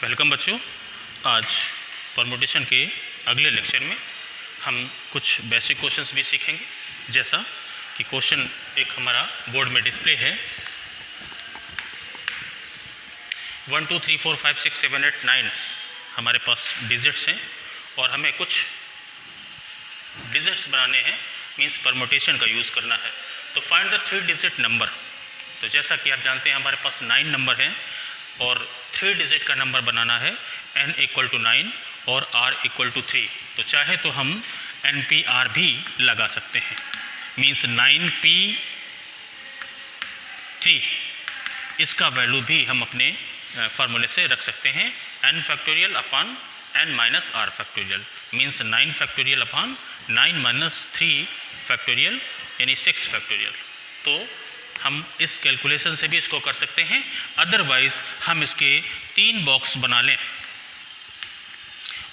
Welcome बच्चों। आज permutation के अगले लेक्चर में हम कुछ बेसिक क्वेश्चंस भी सीखेंगे। जैसा कि क्वेश्चन एक हमारा बोर्ड में डिस्प्ले है 1 2 3 4 5 6 7 8 9 हमारे पास डिजिट्स हैं और हमें कुछ डिजिट्स बनाने हैं, मीन्स परमुटेशन का यूज़ करना है। तो फाइंड द 3 डिजिट नंबर। तो जैसा कि आप जानते हैं हमारे पास 9 नंबर हैं और 3 डिजिट का नंबर बनाना है n = 9 और r = 3। तो चाहे तो हम NPR भी लगा सकते हैं, मीन्स 9p3 इसका वैल्यू भी हम अपने फार्मूले से रख सकते हैं। n factorial upon n minus r factorial means 9 factorial upon 9 minus 3 factorial यानी 6 फैक्टोरियल। तो हम इस कैलकुलेशन से भी इसको कर सकते हैं, अदरवाइज़ हम इसके 3 बॉक्स बना लें।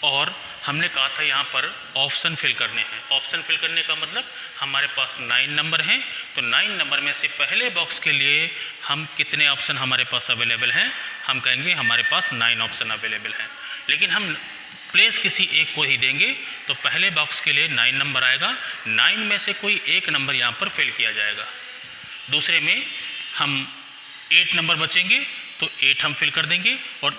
और हमने कहा था यहाँ पर ऑप्शन फिल करने हैं। ऑप्शन फिल करने का मतलब हमारे पास 9 नंबर हैं, तो 9 नंबर में से पहले बॉक्स के लिए हम कितने ऑप्शन हमारे पास अवेलेबल हैं, हम कहेंगे हमारे पास 9 ऑप्शन अवेलेबल हैं। लेकिन हम प्लेस किसी एक को ही देंगे, तो पहले बॉक्स के लिए 9 नंबर आएगा, 9 में से कोई एक नंबर यहाँ पर फिल किया जाएगा। दूसरे में हम 8 नंबर बचेंगे तो 8 हम फिल कर देंगे और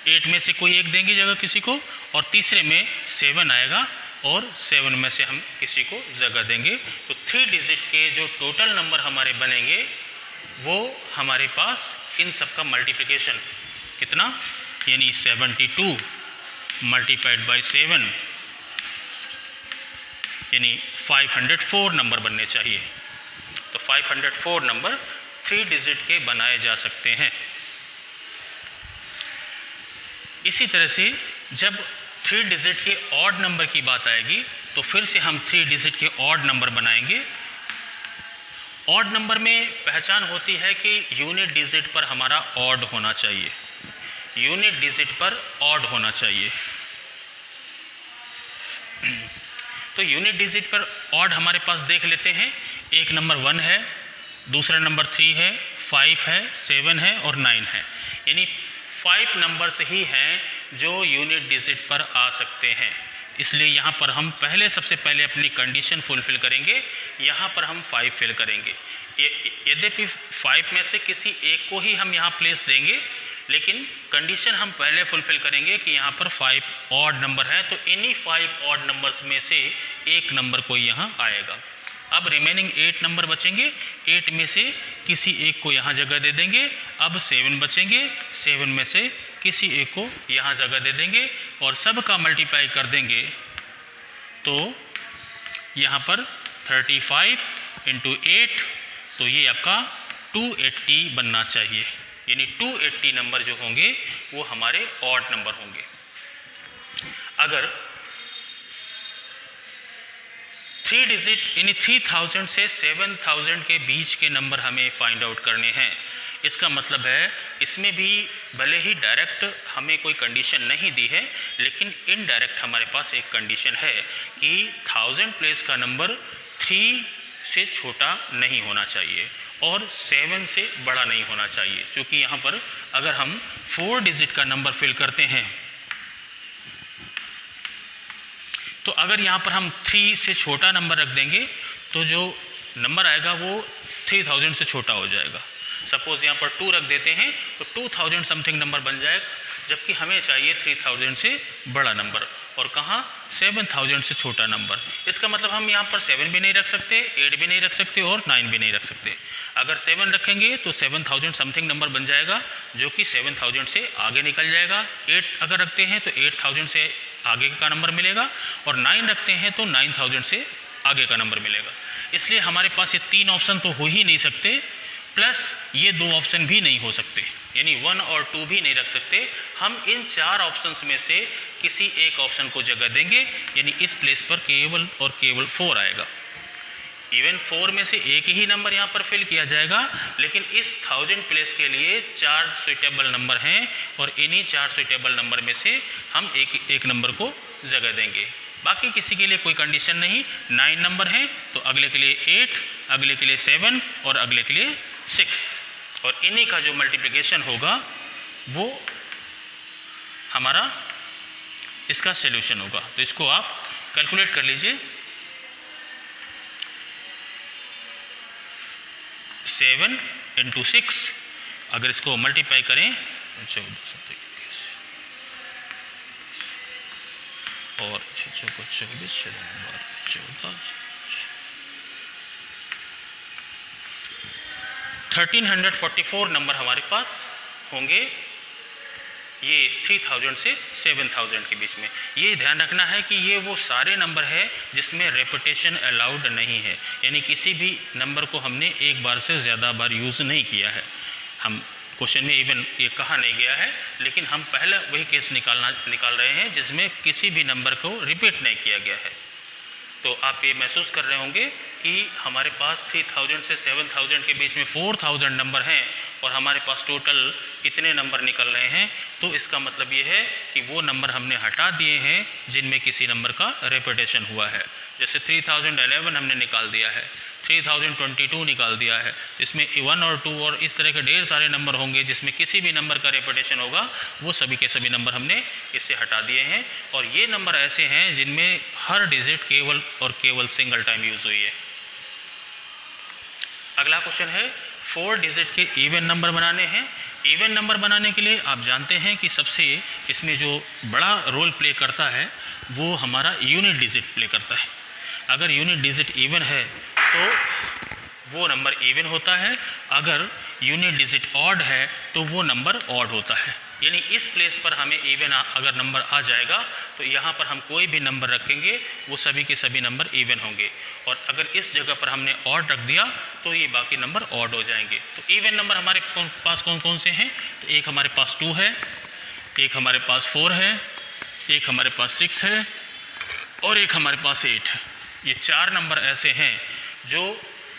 8 में से कोई एक देंगे जगह किसी को, और तीसरे में 7 आएगा और 7 में से हम किसी को जगह देंगे। तो 3 डिजिट के जो टोटल नंबर हमारे बनेंगे वो हमारे पास इन सब का मल्टीप्लिकेशन कितना, यानी 72 मल्टीप्लाइड बाई 7 यानी 504 नंबर बनने चाहिए। तो 504 नंबर 3 डिजिट के बनाए जा सकते हैं। इसी तरह से जब 3 डिजिट के ऑड नंबर की बात आएगी तो फिर से हम 3 डिजिट के ऑड नंबर बनाएंगे। ऑड नंबर में पहचान होती है कि यूनिट डिजिट पर हमारा ऑड होना चाहिए, यूनिट डिजिट पर ऑड होना चाहिए। तो यूनिट डिजिट पर ऑड हमारे पास देख लेते हैं। एक नंबर 1 है, दूसरा नंबर 3 है, 5 है, 7 है और 9 है, यानी 5 नंबर्स ही हैं जो यूनिट डिजिट पर आ सकते हैं। इसलिए यहाँ पर हम सबसे पहले अपनी कंडीशन फुलफिल करेंगे, यहाँ पर हम 5 फिल करेंगे। यद्यपि 5 में से किसी एक को ही हम यहाँ प्लेस देंगे, लेकिन कंडीशन हम पहले फुलफिल करेंगे कि यहाँ पर 5 ऑड नंबर है, तो इन्हीं 5 ऑड नंबर्स में से एक नंबर कोई यहाँ आएगा। अब रिमेनिंग 8 नंबर बचेंगे, 8 में से किसी एक को यहाँ जगह दे देंगे। अब 7 बचेंगे, 7 में से किसी एक को यहाँ जगह दे देंगे और सब का मल्टीप्लाई कर देंगे। तो यहाँ पर 35 × 8, तो ये आपका 280 बनना चाहिए, यानी 280 नंबर जो होंगे वो हमारे ऑड नंबर होंगे। अगर 3 डिजिट यानी 3000 से 7000 के बीच के नंबर हमें फाइंड आउट करने हैं, इसका मतलब है इसमें भी भले ही डायरेक्ट हमें कोई कंडीशन नहीं दी है, लेकिन इनडायरेक्ट हमारे पास एक कंडीशन है कि 1000 प्लेस का नंबर 3 से छोटा नहीं होना चाहिए और 7 से बड़ा नहीं होना चाहिए। क्योंकि यहाँ पर अगर हम 4 डिजिट का नंबर फिल करते हैं तो अगर यहाँ पर हम 3 से छोटा नंबर रख देंगे तो जो नंबर आएगा वो 3000 से छोटा हो जाएगा। सपोज़ यहाँ पर 2 रख देते हैं तो 2000 समथिंग नंबर बन जाएगा, जबकि हमें चाहिए 3000 से बड़ा नंबर, और कहाँ 7000 से छोटा नंबर। इसका मतलब हम यहाँ पर 7 भी नहीं रख सकते, 8 भी नहीं रख सकते और 9 भी नहीं रख सकते। अगर 7 रखेंगे तो 7000 समथिंग नंबर बन जाएगा, जो कि 7000 से आगे निकल जाएगा। 8 अगर रखते हैं तो 8000 से आगे का नंबर मिलेगा, और 9 रखते हैं तो 9000 से आगे का नंबर मिलेगा। इसलिए हमारे पास ये 3 ऑप्शन तो हो ही नहीं सकते, प्लस ये 2 ऑप्शन भी नहीं हो सकते, यानी 1 और 2 भी नहीं रख सकते। हम इन 4 ऑप्शंस में से किसी एक ऑप्शन को जगह देंगे, यानी इस प्लेस पर केवल और केवल 4 आएगा। इवन 4 में से एक ही नंबर यहाँ पर फिल किया जाएगा, लेकिन इस 1000 प्लेस के लिए 4 सुइटेबल नंबर हैं और इन्हीं 4 सुइटेबल नंबर में से हम एक नंबर को जगह देंगे। बाकी किसी के लिए कोई कंडीशन नहीं। 9 नंबर हैं तो अगले के लिए 8, अगले के लिए 7 और अगले के लिए 6, और इन्हीं का जो मल्टीप्लिकेशन होगा वो हमारा इसका सॉल्यूशन होगा। तो इसको आप कैलकुलेट कर लीजिए। 7 × 6 अगर इसको मल्टीप्लाई करें 14 और 6 को 24 14 1344 नंबर हमारे पास होंगे ये 3000 से 7000 के बीच में। ये ध्यान रखना है कि ये वो सारे नंबर है जिसमें रेपिटेशन अलाउड नहीं है, यानी किसी भी नंबर को हमने एक बार से ज़्यादा बार यूज़ नहीं किया है। हम क्वेश्चन में इवन ये कहा नहीं गया है, लेकिन हम पहले वही केस निकाल रहे हैं जिसमें किसी भी नंबर को रिपीट नहीं किया गया है। तो आप ये महसूस कर रहे होंगे कि हमारे पास 3000 से 7000 के बीच में 4000 नंबर हैं और हमारे पास टोटल कितने नंबर निकल रहे हैं। तो इसका मतलब ये है कि वो नंबर हमने हटा दिए हैं जिनमें किसी नंबर का रेपिटेशन हुआ है। जैसे 3011 हमने निकाल दिया है, 3022 निकाल दिया है। इसमें 1 और 2 और इस तरह के ढेर सारे नंबर होंगे जिसमें किसी भी नंबर का रेपिटेशन होगा, वो सभी के सभी नंबर हमने इससे हटा दिए हैं। और ये नंबर ऐसे हैं जिनमें हर डिजिट केवल और केवल सिंगल टाइम यूज़ हुई है। अगला क्वेश्चन है 4 डिजिट के इवन नंबर बनाने हैं। इवन नंबर बनाने के लिए आप जानते हैं कि सबसे इसमें जो बड़ा रोल प्ले करता है वो हमारा यूनिट डिजिट प्ले करता है। अगर यूनिट डिजिट इवन है तो वो नंबर इवन होता है, अगर यूनिट डिजिट ऑड है तो वो नंबर ऑड होता है। यानी इस प्लेस पर हमें इवन अगर नंबर आ जाएगा तो यहाँ पर हम कोई भी नंबर रखेंगे वो सभी के सभी नंबर इवन होंगे, और अगर इस जगह पर हमने ऑड रख दिया तो ये बाकी नंबर ऑड हो जाएंगे। तो इवन नंबर हमारे पास कौन कौन से हैं? तो एक हमारे पास 2 है, एक हमारे पास 4 है, एक हमारे पास 6 है और एक हमारे पास 8 है। ये 4 नंबर ऐसे हैं जो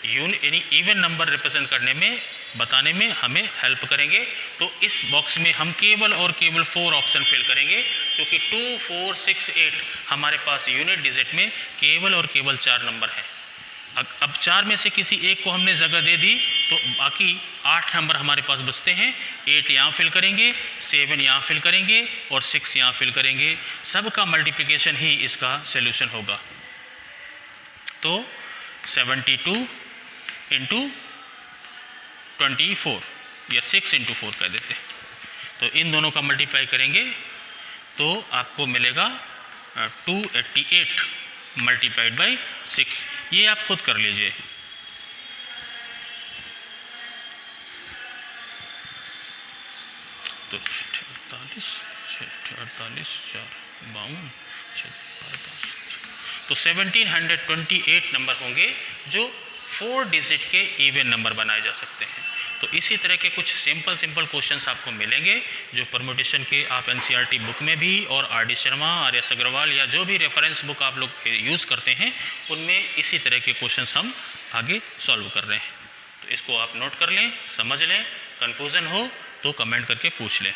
यानी इवन नंबर रिप्रेजेंट करने में बताने में हमें हेल्प करेंगे। तो इस बॉक्स में हम केवल और केवल 4 ऑप्शन फिल करेंगे, क्योंकि 2, 4, 6, 8 हमारे पास यूनिट डिजिट में केवल और केवल 4 नंबर हैं। अब 4 में से किसी एक को हमने जगह दे दी तो बाकी 8 नंबर हमारे पास बचते हैं। 8 यहाँ फिल करेंगे, 7 यहाँ फिल करेंगे और 6 यहाँ फिल करेंगे। सब का मल्टीप्लिकेशन ही इसका सॉल्यूशन होगा। तो 72 × 24 या 6 × 4 कह देते हैं। तो इन दोनों का मल्टीप्लाई करेंगे तो आपको मिलेगा 288 मल्टीप्लाइड बाई 6। ये आप खुद कर लीजिए। तो 48 4 52 तो 1728 नंबर होंगे जो 4 डिजिट के इवन नंबर बनाए जा सकते हैं। तो इसी तरह के कुछ सिंपल क्वेश्चंस आपको मिलेंगे जो परम्यूटेशन के आप एनसीईआरटी बुक में भी और आर.डी. शर्मा, आर.एस. अग्रवाल या जो भी रेफरेंस बुक आप लोग यूज़ करते हैं उनमें इसी तरह के क्वेश्चंस हम आगे सॉल्व कर रहे हैं। तो इसको आप नोट कर लें, समझ लें, कन्फ्यूज़न हो तो कमेंट करके पूछ लें।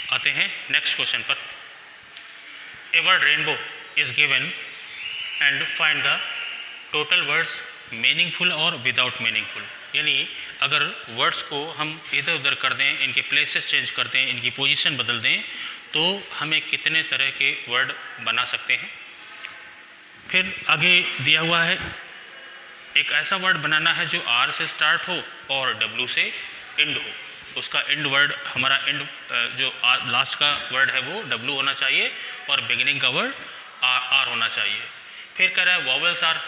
आते हैं नेक्स्ट क्वेश्चन पर। A word rainbow is given and find the total words meaningful और विदाउट मीनिंगफुल। यानी अगर वर्ड्स को हम इधर उधर कर दें, इनके प्लेसेस चेंज कर दें, इनकी पोजीशन बदल दें, तो हमें कितने तरह के वर्ड बना सकते हैं। फिर आगे दिया हुआ है एक ऐसा वर्ड बनाना है जो आर से स्टार्ट हो और डब्ल्यू से एंड हो। उसका एंड वर्ड हमारा एंड जो लास्ट का वर्ड है वो डब्ल्यू होना चाहिए और बिगिनिंग का वर्ड आर होना चाहिए। फिर कह रहा है वॉवेल्स आर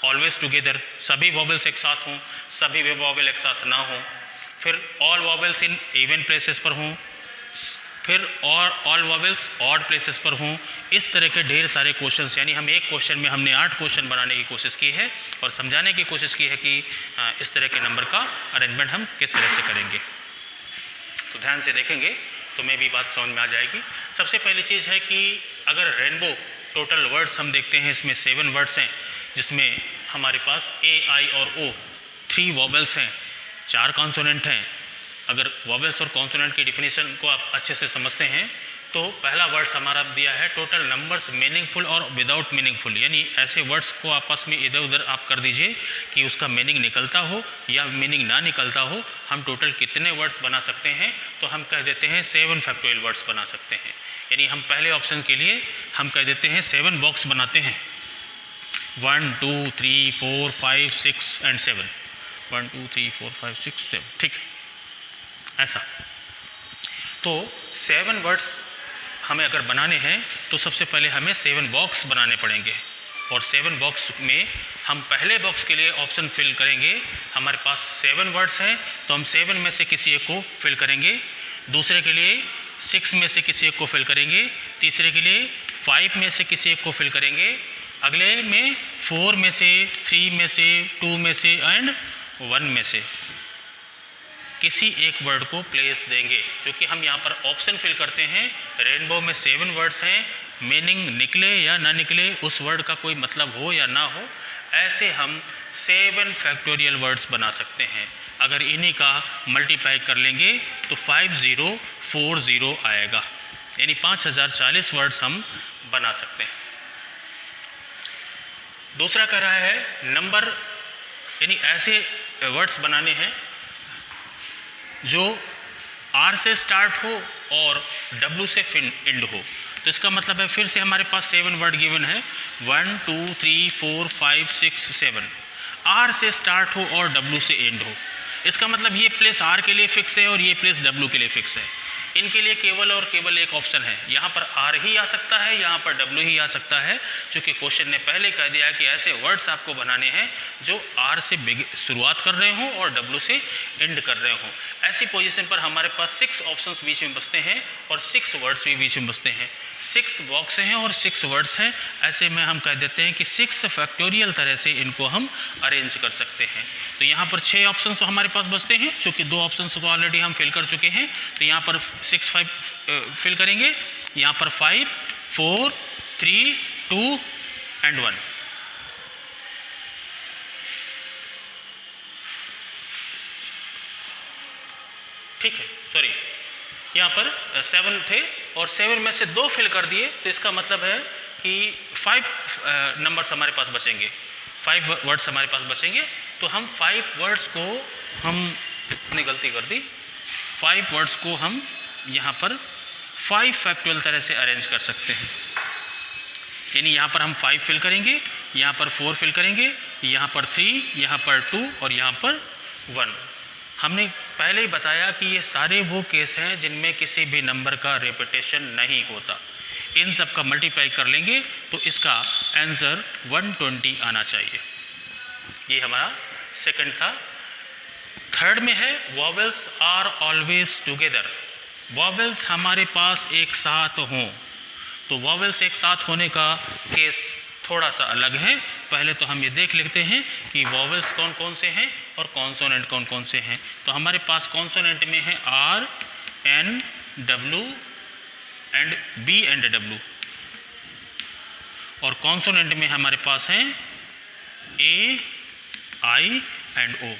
ऑलवेज टुगेदर, सभी वॉवेल्स एक साथ हों, सभी वे वॉवेल एक साथ ना हों। फिर all vowels in even places पर हों, फिर ऑल वॉवेल्स ऑड प्लेसेस पर हों। इस तरह के ढेर सारे क्वेश्चंस, यानी हम एक क्वेश्चन में हमने 8 क्वेश्चन बनाने की कोशिश की है और समझाने की कोशिश की है कि इस तरह के नंबर का अरेंजमेंट हम किस तरह से करेंगे। तो ध्यान से देखेंगे तो मैं भी बात समझ में आ जाएगी। सबसे पहली चीज़ है कि अगर रेनबो टोटल वर्ड्स हम देखते हैं, इसमें 7 वर्ड्स हैं जिसमें हमारे पास ए, आई और ओ 3 वॉवेल्स हैं, 4 कॉन्सोनेंट हैं। अगर वॉवेल्स और कॉन्सोनेंट की डिफिनीशन को आप अच्छे से समझते हैं तो पहला वर्ड्स हमारा दिया है टोटल नंबर्स मीनिंगफुल और विदाउट मीनिंगफुल, यानी ऐसे वर्ड्स को आपस में इधर उधर आप कर दीजिए कि उसका मीनिंग निकलता हो या मीनिंग ना निकलता हो। हम टोटल कितने वर्ड्स बना सकते हैं, तो हम कह देते हैं 7 फैक्टोरियल वर्ड्स बना सकते हैं। यानी हम पहले ऑप्शन के लिए हम कह देते हैं 7 बॉक्स बनाते हैं, 1 2 3 4 5 6 एंड 7, 1 2 3 4 5 6 7, ठीक है। ऐसा तो 7 वर्ड्स हमें अगर बनाने हैं तो सबसे पहले हमें 7 बॉक्स बनाने पड़ेंगे, और 7 बॉक्स में हम पहले बॉक्स के लिए ऑप्शन फिल करेंगे। हमारे पास 7 वर्ड्स हैं तो हम 7 में से किसी एक को फिल करेंगे, दूसरे के लिए 6 में से किसी एक को फिल करेंगे, तीसरे के लिए 5 में से किसी एक को फिल करेंगे, अगले में 4 में से, 3 में से, 2 में से एंड 1 में से किसी एक वर्ड को प्लेस देंगे। जो कि हम यहाँ पर ऑप्शन फिल करते हैं, रेनबो में 7 वर्ड्स हैं, मीनिंग निकले या ना निकले, उस वर्ड का कोई मतलब हो या ना हो, ऐसे हम 7 फैक्टोरियल वर्ड्स बना सकते हैं। अगर इन्हीं का मल्टीप्लाई कर लेंगे तो 5040 आएगा, यानी 5040 वर्ड्स हम बना सकते हैं। दूसरा कह रहा है नंबर, यानी ऐसे वर्ड्स बनाने हैं जो R से स्टार्ट हो और W से एंड हो। तो इसका मतलब है फिर से हमारे पास 7 वर्ड गिवन है, 1 2 3 4 5 6 7, R से स्टार्ट हो और W से एंड हो। इसका मतलब ये प्लेस R के लिए फिक्स है और ये प्लेस W के लिए फिक्स है। इनके लिए केवल और केवल एक ऑप्शन है, यहाँ पर R ही आ सकता है, यहाँ पर W ही आ सकता है, क्योंकि क्वेश्चन ने पहले कह दिया है कि ऐसे वर्ड्स आपको बनाने हैं जो R से शुरुआत कर रहे हों और W से एंड कर रहे हों। ऐसी पोजीशन पर हमारे पास 6 ऑप्शंस बीच में बचते हैं और 6 वर्ड्स भी बीच में बचते हैं। 6 बॉक्स हैं और 6 वर्ड्स हैं, ऐसे में हम कह देते हैं कि 6 फैक्टोरियल तरह से इनको हम अरेंज कर सकते हैं। तो यहाँ पर 6 ऑप्शंस तो हमारे पास बचते हैं, चूँकि 2 ऑप्शंस तो ऑलरेडी हम फिल कर चुके हैं, तो यहाँ पर 6 5 फिल करेंगे, यहाँ पर 5 4 3 2 एंड 1। ठीक है, सॉरी, यहाँ पर 7 थे और 7 में से 2 फिल कर दिए, तो इसका मतलब है कि 5 नंबर्स हमारे पास बचेंगे, 5 वर्ड्स हमारे पास बचेंगे। तो हम 5 वर्ड्स को हमने गलती कर दी, 5 वर्ड्स को हम यहाँ पर 5 फैक्टोरियल तरह से अरेंज कर सकते हैं। यानी यहाँ पर हम 5 फिल करेंगे, यहाँ पर 4 फिल करेंगे, यहाँ पर 3, यहाँ पर 2 और यहाँ पर 1। हमने पहले ही बताया कि ये सारे वो केस हैं जिनमें किसी भी नंबर का रिपीटेशन नहीं होता। इन सब का मल्टीप्लाई कर लेंगे तो इसका आंसर 120 आना चाहिए। ये हमारा सेकंड था। थर्ड में है vowels are always together. Vowels हमारे पास एक साथ हों, तो वॉवेल्स एक साथ होने का केस थोड़ा सा अलग है। पहले तो हम ये देख लेते हैं कि वॉवेल्स कौन कौन से हैं और कॉन्सोनेंट कौन कौन से हैं। तो हमारे पास कॉन्सोनेंट में है R, N, W and B and W, और कॉन्सोनेंट में हमारे पास हैं A, I एंड O।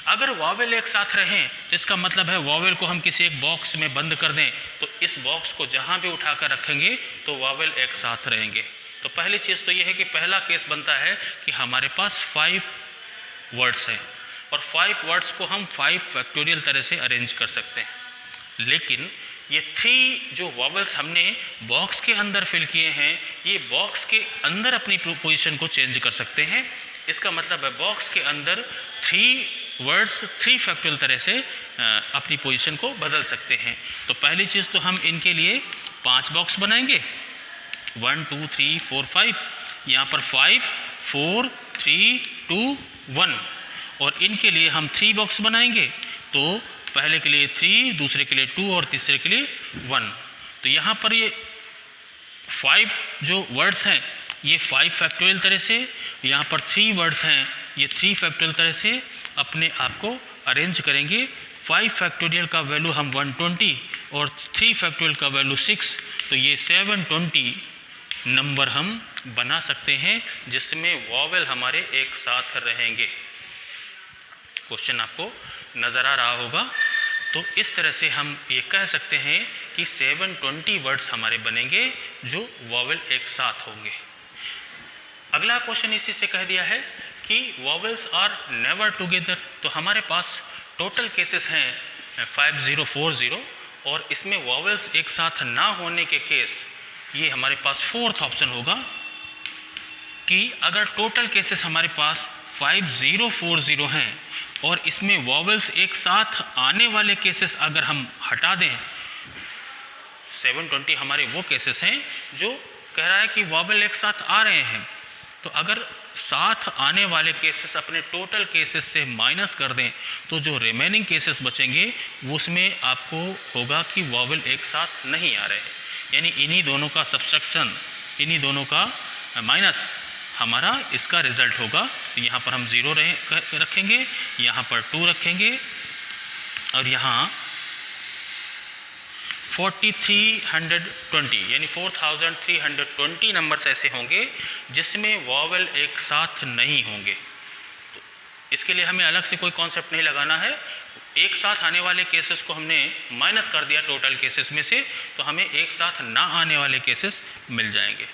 अगर वॉवेल एक साथ रहें तो इसका मतलब है वॉवेल को हम किसी एक बॉक्स में बंद कर दें, तो इस बॉक्स को जहाँ भी उठाकर रखेंगे तो वॉवेल एक साथ रहेंगे। तो पहली चीज़ तो ये है कि पहला केस बनता है कि हमारे पास 5 वर्ड्स हैं और 5 वर्ड्स को हम 5 फैक्टोरियल तरह से अरेंज कर सकते हैं। लेकिन ये 3 जो वॉवेल्स हमने बॉक्स के अंदर फिल किए हैं, ये बॉक्स के अंदर अपनी पोजीशन को चेंज कर सकते हैं। इसका मतलब है बॉक्स के अंदर 3 वर्ड्स 3 फैक्टोरियल तरह से अपनी पोजीशन को बदल सकते हैं। तो पहली चीज़ तो हम इनके लिए 5 बॉक्स बनाएंगे, 1 2 3 4 5, यहाँ पर 5 4 3 2 1, और इनके लिए हम 3 बॉक्स बनाएंगे। तो पहले के लिए 3, दूसरे के लिए 2 और तीसरे के लिए 1। तो यहाँ पर ये 5 जो वर्ड्स हैं ये 5 फैक्टोरियल तरह से, यहाँ पर 3 वर्ड्स हैं ये 3 फैक्टोरियल तरह से अपने आप को अरेंज करेंगे। 5 फैक्टोरियल का वैल्यू हम 120 और 3 फैक्टोरियल का वैल्यू 6, तो ये 720 नंबर हम बना सकते हैं जिसमें वॉवेल हमारे एक साथ रहेंगे। क्वेश्चन आपको नज़र आ रहा होगा। तो इस तरह से हम ये कह सकते हैं कि 720 वर्ड्स हमारे बनेंगे जो वॉवेल एक साथ होंगे। अगला क्वेश्चन इसी से कह दिया है कि वॉवेल्स आर नेवर टुगेदर। तो हमारे पास टोटल केसेस हैं 5040 और इसमें वॉवेल्स एक साथ ना होने के केस ये हमारे पास फोर्थ ऑप्शन होगा कि अगर टोटल केसेस हमारे पास 5040 हैं और इसमें वॉवेल्स एक साथ आने वाले केसेस अगर हम हटा दें, 720 हमारे वो केसेस हैं जो कह रहा है कि वॉवेल एक साथ आ रहे हैं। तो अगर साथ आने वाले केसेस अपने टोटल केसेस से माइनस कर दें तो जो रिमेनिंग केसेस बचेंगे उसमें आपको होगा कि वॉवेल एक साथ नहीं आ रहे हैं, यानी इन्हीं दोनों का सब्सट्रैक्शन, इन्हीं दोनों का माइनस हमारा इसका रिजल्ट होगा। तो यहाँ पर हम 0 रखेंगे, यहाँ पर 2 रखेंगे और यहाँ 4320 यानी 4320 नंबर्स ऐसे होंगे जिसमें वॉवेल एक साथ नहीं होंगे। तो इसके लिए हमें अलग से कोई कॉन्सेप्ट नहीं लगाना है, एक साथ आने वाले केसेस को हमने माइनस कर दिया टोटल केसेस में से, तो हमें एक साथ ना आने वाले केसेस मिल जाएंगे।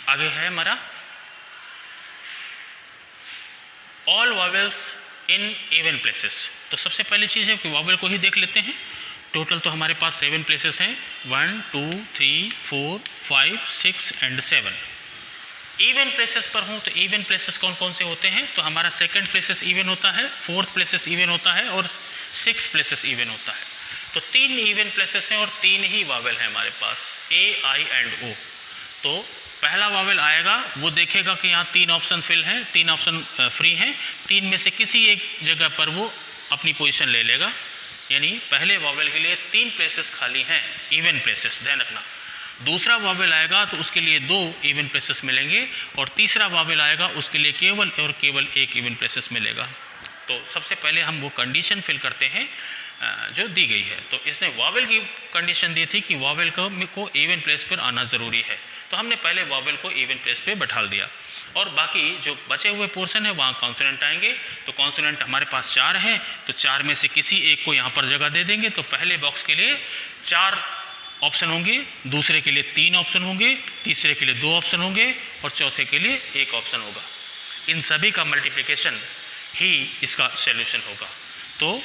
आगे है हमारा all vowels in even places. तो सबसे पहली चीज़ है कि वॉवेल को ही देख लेते हैं। टोटल तो हमारे पास 7 प्लेसेस हैं, 1 2 3 4 5 6 एंड 7। इवन प्लेसेस पर हूँ तो इवन प्लेसेस कौन कौन से होते हैं? तो हमारा सेकंड प्लेसेस इवन होता है, फोर्थ प्लेसेस इवन होता है और 6 प्लेसेस इवन होता है। तो 3 इवन प्लेसेस हैं और 3 ही वॉवेल हैं हमारे पास, ए आई एंड ओ। तो पहला वॉवेल आएगा, वो देखेगा कि यहाँ 3 ऑप्शन फिल हैं, 3 ऑप्शन फ्री हैं, 3 में से किसी एक जगह पर वो अपनी पोजीशन ले लेगा, यानी पहले वॉवेल के लिए 3 प्लेसेस खाली हैं, इवन प्लेसेस, ध्यान रखना। दूसरा वॉवेल आएगा तो उसके लिए 2 इवन प्लेसेस मिलेंगे और तीसरा वॉवेल आएगा उसके लिए केवल और केवल 1 इवन प्लेसेस मिलेगा। तो सबसे पहले हम वो कंडीशन फिल करते हैं जो दी गई है। तो इसने वॉवेल की कंडीशन दी थी कि वॉवेल को इवन प्लेस पर आना ज़रूरी है, तो हमने पहले वॉवेल को इवन प्लेस पे बैठाल दिया और बाकी जो बचे हुए पोर्शन है वहाँ कॉन्सोनेंट आएंगे। तो कॉन्सोनेंट हमारे पास 4 हैं, तो 4 में से किसी एक को यहाँ पर जगह दे देंगे। तो पहले बॉक्स के लिए 4 ऑप्शन होंगे, दूसरे के लिए 3 ऑप्शन होंगे, तीसरे के लिए 2 ऑप्शन होंगे और चौथे के लिए 1 ऑप्शन होगा। इन सभी का मल्टीप्लिकेशन ही इसका सॉल्यूशन होगा। तो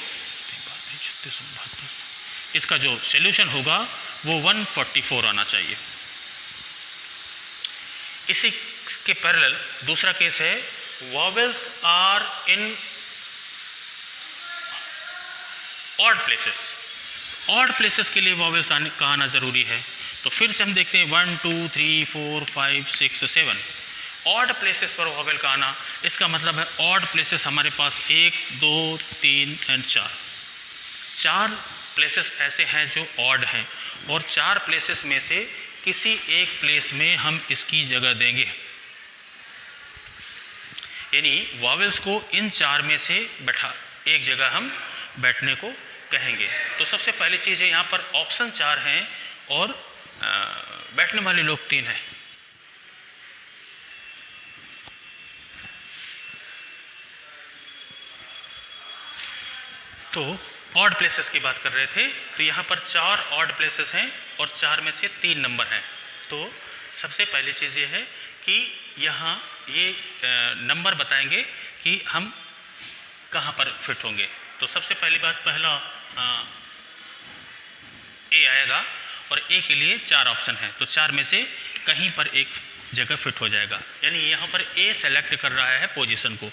इसका जो सॉल्यूशन होगा वो 144 आना चाहिए। इसी के पैरेलल दूसरा केस है, vowels are in odd places. Odd places के लिए वॉवेल्स का आना ज़रूरी है। तो फिर से हम देखते हैं 1 2 3 4 5 6 7 ऑड प्लेसेस पर वॉवेल का आना। इसका मतलब है ऑड प्लेसेस हमारे पास 1 2 3 एंड 4 प्लेसेस ऐसे हैं जो ऑड हैं और 4 प्लेसेस में से किसी एक प्लेस में हम इसकी जगह देंगे, यानी वॉवेल्स को इन 4 में से एक जगह हम बैठने को कहेंगे। तो सबसे पहली चीज़ है, यहाँ पर ऑप्शन 4 हैं और बैठने वाले लोग 3 हैं। तो ऑड प्लेसेस की बात कर रहे थे, तो यहाँ पर 4 ऑड प्लेसेस हैं और 4 में से 3 नंबर हैं। तो सबसे पहली चीज़ ये है कि यहाँ ये नंबर बताएंगे कि हम कहाँ पर फिट होंगे। तो सबसे पहली बात, पहला ए आएगा और ए के लिए 4 ऑप्शन हैं, तो 4 में से कहीं पर एक जगह फिट हो जाएगा, यानी यहाँ पर ए सेलेक्ट कर रहा है पोजीशन को।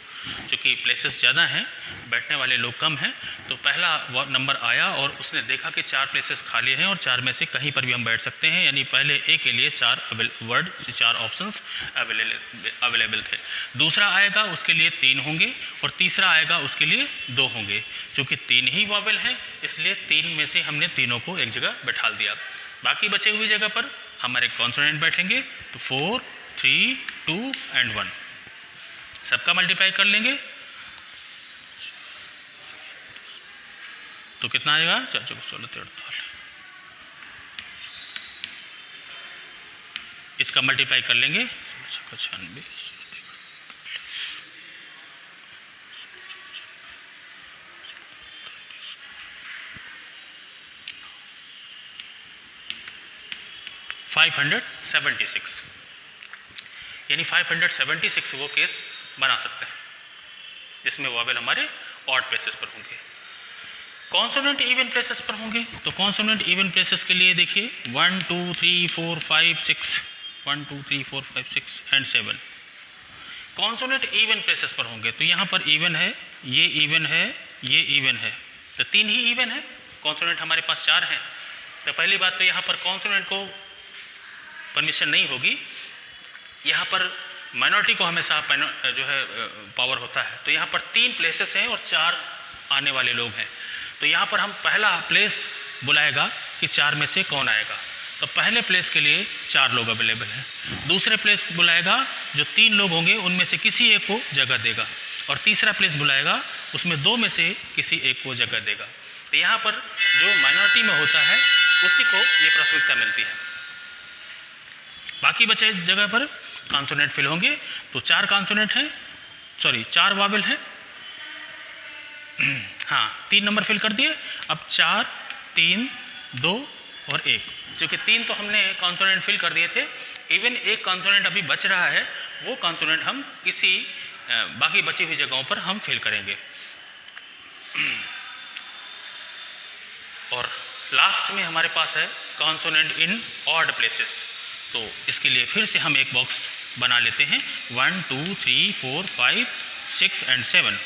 चूँकि प्लेसेस ज़्यादा हैं, बैठने वाले लोग कम हैं, तो पहला नंबर आया और उसने देखा कि 4 प्लेसेस खाली हैं और 4 में से कहीं पर भी हम बैठ सकते हैं, यानी पहले ए के लिए 4 ऑप्शंस अवेलेबल थे। दूसरा आएगा उसके लिए 3 होंगे और तीसरा आएगा उसके लिए 2 होंगे। चूँकि 3 ही वॉवेल हैं इसलिए 3 में से हमने तीनों को एक जगह बैठा दिया। बाकी बचे हुई जगह पर हमारे कॉन्सोनेंट बैठेंगे, तो 4 3 2 एंड 1 सबका मल्टीप्लाई कर लेंगे तो कितना आएगा? 4 16 48। इसका मल्टीप्लाई कर लेंगे 96 576, यानी 576 वो केस बना सकते हैं जिसमें वॉवेल हमारे ऑड प्लेसेस पर होंगे। कॉन्सोनेंट इवन प्लेसेस पर होंगे तो कॉन्सोनेंट इवन प्लेसेस के लिए देखिए 1 2 3 4 5 6 1 2 3 4 5 6 एंड 7 कॉन्सोनेंट इवन प्लेसेस पर होंगे। तो यहाँ पर इवन है, ये इवन है, ये इवन है, तो 3 ही इवन है। कॉन्सोनेंट हमारे पास 4 हैं। तो पहली बात तो यहाँ पर कॉन्सोनेंट को परमिशन नहीं होगी, यहाँ पर माइनॉरिटी को हमेशा जो है पावर होता है। तो यहाँ पर 3 प्लेसेस हैं और 4 आने वाले लोग हैं। तो यहाँ पर हम पहला प्लेस बुलाएगा कि 4 में से कौन आएगा। तो पहले प्लेस के लिए 4 लोग अवेलेबल हैं। दूसरे प्लेस बुलाएगा, जो 3 लोग होंगे उनमें से किसी एक को जगह देगा। और तीसरा प्लेस बुलाएगा, उसमें 2 में से किसी एक को जगह देगा। तो यहाँ पर जो माइनॉरिटी में होता है उसी को ये प्राथमिकता मिलती है। बाकी बचे जगह पर कॉन्सोनेंट फिल होंगे। तो 4 कॉन्सोनेंट हैं, 4 वावेल हैं। हाँ, 3 नंबर फिल कर दिए। अब 4 3 2 और 1, क्योंकि 3 तो हमने कॉन्सोनेंट फिल कर दिए थे। इवन एक कॉन्सोनेंट अभी बच रहा है, वो कॉन्सोनेंट हम किसी बाकी बची हुई जगहों पर हम फिल करेंगे। और लास्ट में हमारे पास है कॉन्सोनेंट इन ऑड प्लेसेस। तो इसके लिए फिर से हम एक बॉक्स बना लेते हैं 1 2 3 4 5 6 एंड 7।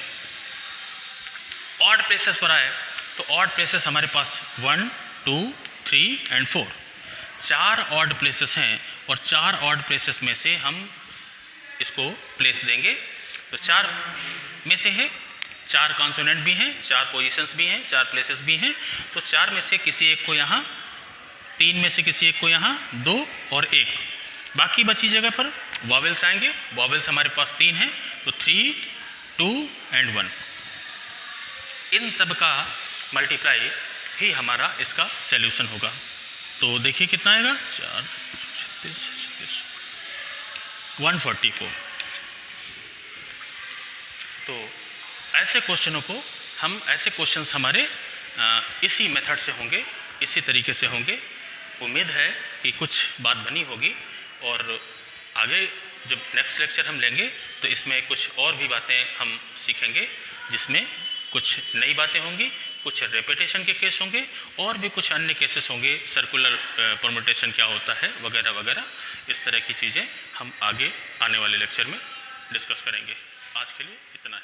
ऑड प्लेसेस पर आए तो ऑड प्लेसेस हमारे पास 1 2 3 एंड 4, 4 ऑड प्लेसेस हैं। और 4 ऑड प्लेसेस में से हम इसको प्लेस देंगे। तो 4 में से है, 4 कॉन्सोनेंट भी हैं, 4 पोजीशंस भी हैं, 4 प्लेसेस भी हैं। तो 4 में से किसी एक को यहाँ, 3 में से किसी एक को यहाँ, 2 और 1। बाकी बची जगह पर वॉवेल्स आएंगे। वॉवेल्स हमारे पास 3 हैं, तो 3 2 एंड 1। इन सब का मल्टीप्लाई ही हमारा इसका सॉल्यूशन होगा। तो देखिए कितना आएगा, 4 36 144। तो ऐसे क्वेश्चनों को हम, ऐसे क्वेश्चंस हमारे इसी मेथड से होंगे, इसी तरीके से होंगे। उम्मीद है कि कुछ बात बनी होगी। और आगे जब नेक्स्ट लेक्चर हम लेंगे तो इसमें कुछ और भी बातें हम सीखेंगे, जिसमें कुछ नई बातें होंगी, कुछ रेपिटेशन के केस होंगे और भी कुछ अन्य केसेस होंगे, सर्कुलर परम्यूटेशन क्या होता है वगैरह वगैरह। इस तरह की चीज़ें हम आगे आने वाले लेक्चर में डिस्कस करेंगे। आज के लिए इतना ही।